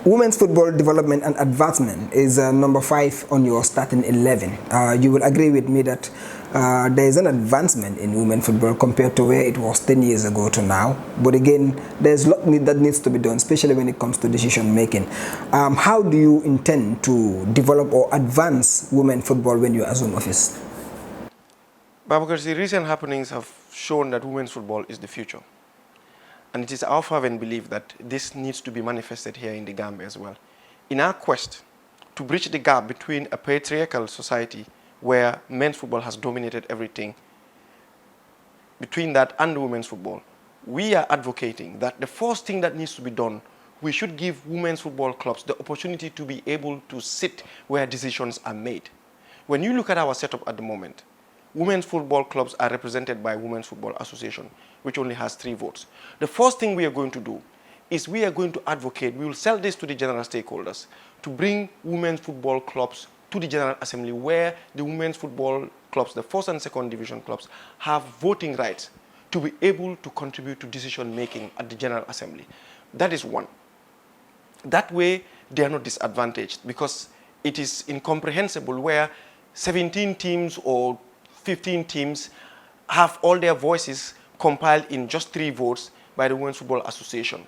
Women's football development and advancement is number 5 on your starting 11. You will agree with me that there is an advancement in women's football compared to where it was 10 years ago to now. But again, there's a lot that needs to be done, especially when it comes to decision making. How do you intend to develop or advance women's football when you assume office? Because the recent happenings have shown that women's football is the future. And it is our fervent belief that this needs to be manifested here in the Gambia as well. In our quest to bridge the gap between a patriarchal society where men's football has dominated everything, between that and women's football, we are advocating that the first thing that needs to be done, we should give women's football clubs the opportunity to be able to sit where decisions are made. When you look at our setup at the moment, women's football clubs are represented by Women's Football Association, which only has 3 votes. The first thing we are going to do is we are going to advocate, we will sell this to the general stakeholders, to bring women's football clubs to the General Assembly, where the women's football clubs, the first and second division clubs, have voting rights to be able to contribute to decision making at the General Assembly. That is one. That way, they are not disadvantaged, because it is incomprehensible where 17 teams or 15 teams have all their voices compiled in just 3 votes by the Women's Football Association.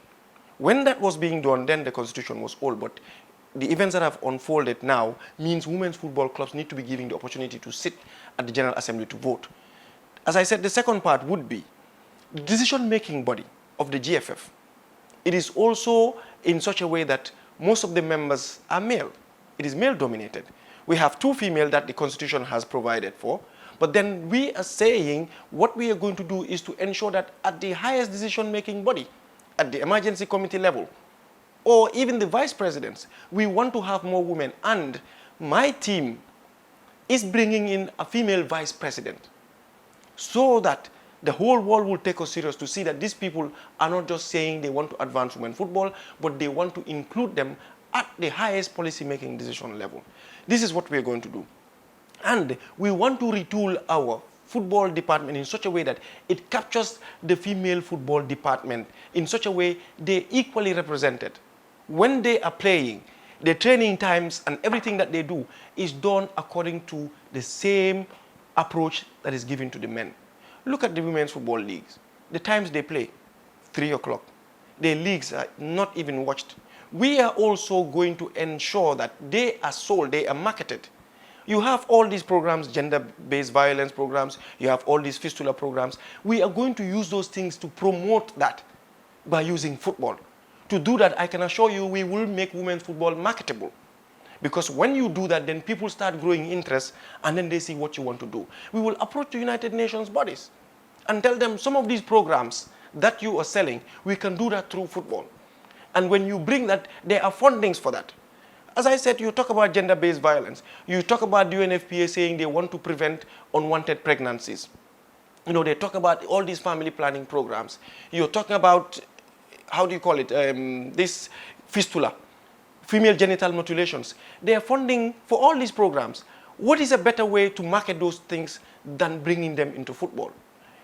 When that was being done, then the constitution was old, but the events that have unfolded now means women's football clubs need to be given the opportunity to sit at the General Assembly to vote. As I said, the second part would be the decision-making body of the GFF. It is also in such a way that most of the members are male. It is male-dominated. We have 2 female that the constitution has provided for, but then we are saying what we are going to do is to ensure that at the highest decision-making body, at the emergency committee level, or even the vice presidents, we want to have more women. And my team is bringing in a female vice president so that the whole world will take us serious to see that these people are not just saying they want to advance women football, but they want to include them at the highest policy-making decision level. This is what we are going to do. And we want to retool our football department in such a way that it captures the female football department in such a way they're equally represented. When they are playing, their training times and everything that they do is done according to the same approach that is given to the men. Look at the women's football leagues. The times they play, 3 o'clock. Their leagues are not even watched. We are also going to ensure that they are sold, they are marketed. You have all these programs, gender-based violence programs, you have all these fistula programs. We are going to use those things to promote that by using football. To do that, I can assure you we will make women's football marketable. Because when you do that, then people start growing interest and then they see what you want to do. We will approach the United Nations bodies and tell them some of these programs that you are selling, we can do that through football. And when you bring that, there are fundings for that. As I said, you talk about gender-based violence. You talk about the UNFPA saying they want to prevent unwanted pregnancies. You know, they talk about all these family planning programs. You're talking about, how do you call it, this fistula, female genital mutilations. They are funding for all these programs. What is a better way to market those things than bringing them into football?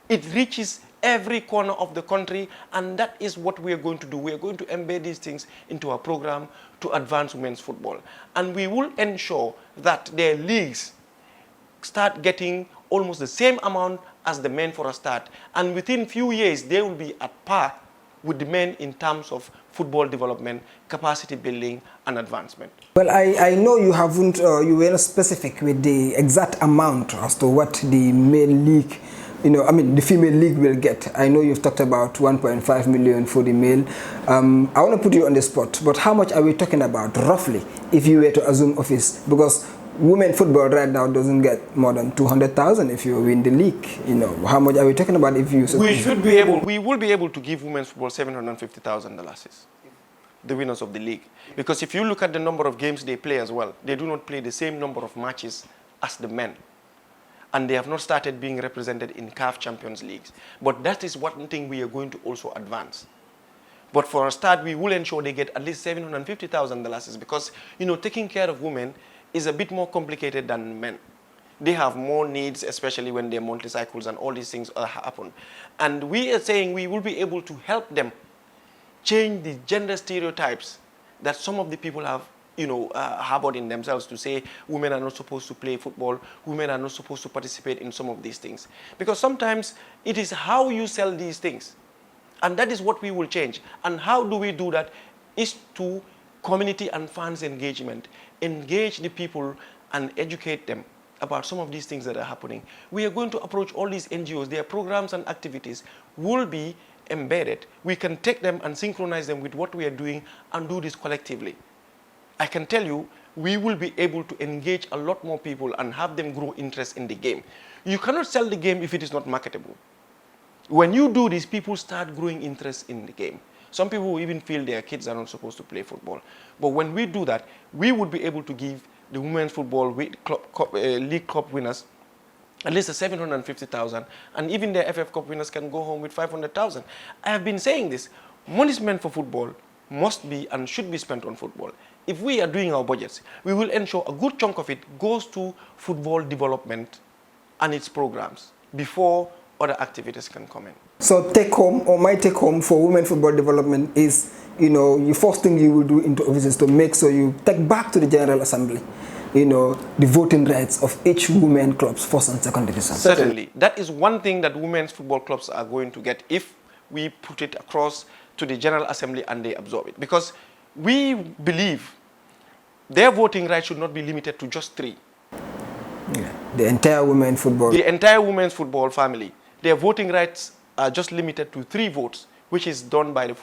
It reaches every corner of the country, and that is what we are going to do. We are going to embed these things into our program to advance women's football. And we will ensure that their leagues start getting almost the same amount as the men for a start. And within few years, they will be at par with the men in terms of football development, capacity building, and advancement. Well, I know you haven't, you were not specific with the exact amount as to what the male league, the female league will get. I know you've talked about 1.5 million for the male. I want to put you on the spot, but how much are we talking about roughly if you were to assume office? Because women football right now doesn't get more than 200,000 if you win the league. How much are we talking about if you... We will be able to give women's football $750,000, the winners of the league. Because if you look at the number of games they play as well, they do not play the same number of matches as the men. And they have not started being represented in CAF Champions Leagues. But that is one thing we are going to also advance. But for a start, we will ensure they get at least $750,000 because, taking care of women is a bit more complicated than men. They have more needs, especially when their monthly cycles and all these things happen. And we are saying we will be able to help them change the gender stereotypes that some of the people have, harbored in themselves to say women are not supposed to play football, women are not supposed to participate in some of these things. Because sometimes it is how you sell these things. And that is what we will change. And how do we do that? Is to community and fans engagement. Engage the people and educate them about some of these things that are happening. We are going to approach all these NGOs. Their programs and activities will be embedded. We can take them and synchronize them with what we are doing and do this collectively. I can tell you, we will be able to engage a lot more people and have them grow interest in the game. You cannot sell the game if it is not marketable. When you do this, people start growing interest in the game. Some people will even feel their kids are not supposed to play football. But when we do that, we would be able to give the women's football league cup winners at least 750,000, and even the FF Cup winners can go home with 500,000. I have been saying this, money spent for football must be and should be spent on football. If we are doing our budgets, we will ensure a good chunk of it goes to football development and its programs before other activities can come in. So take home, or my take home for women football development is, the first thing you will do into office is to make sure you take back to the General Assembly, the voting rights of each women club's first and second division. Certainly. That is one thing that women's football clubs are going to get if we put it across to the General Assembly and they absorb it. Because we believe their voting rights should not be limited to just 3. Yeah. The entire women's football family. Their voting rights are just limited to 3 votes, which is done by the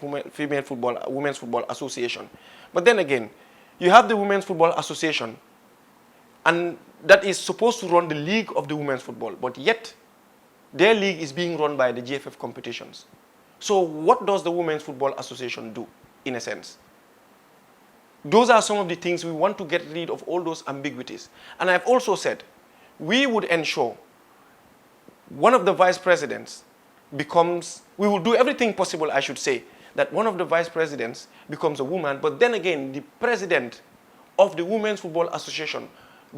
Women's Football Association. But then again, you have the Women's Football Association, and that is supposed to run the league of the women's football, but yet their league is being run by the GFF competitions. So what does the Women's Football Association do, in a sense? Those are some of the things we want to get rid of, all those ambiguities. And I've also said, we would ensure one of the vice presidents we will do everything possible, I should say, that one of the vice presidents becomes a woman, but then again, the president of the Women's Football Association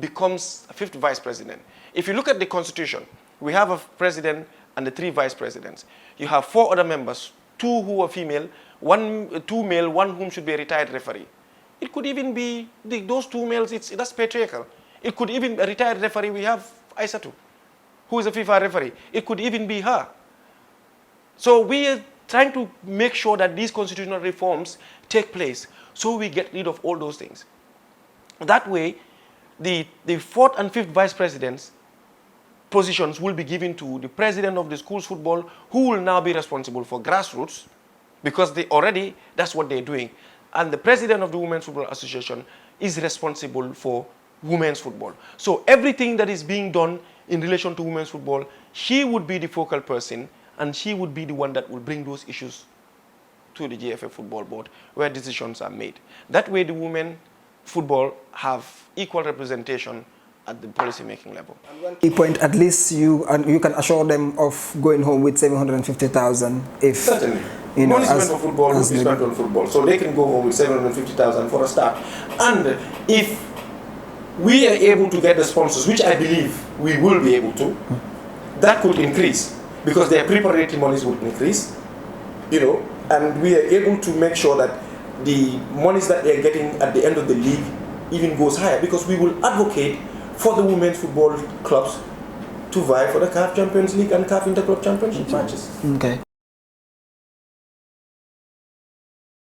becomes a 5th vice president. If you look at the constitution, we have a president and the 3 vice presidents. You have 4 other members, 2 who are female, 2 male, 1 whom should be a retired referee. It could even be those 2 males, that's patriarchal. It could even be a retired referee. We have Aisatu, who is a FIFA referee. It could even be her. So we are trying to make sure that these constitutional reforms take place so we get rid of all those things. That way, the 4th and 5th vice presidents positions will be given to the president of the school's football, who will now be responsible for grassroots, because that's what they're doing. And the president of the Women's Football Association is responsible for women's football. So everything that is being done in relation to women's football, she would be the focal person, and she would be the one that will bring those issues to the GFF Football Board, where decisions are made. That way the women football have equal representation at the policy-making level. And one key point, at least you can assure them of going home with 750,000 if... Certainly. Money spent for football will be spent on football, so they can go home with 750,000 for a start. And if we are able to get the sponsors, which I believe we will be able to, that could increase, because their preparatory monies would increase, and we are able to make sure that the monies that they are getting at the end of the league even goes higher, because we will advocate for the women's football clubs to vie for the CAF Champions League and CAF Interclub Championship matches. Okay.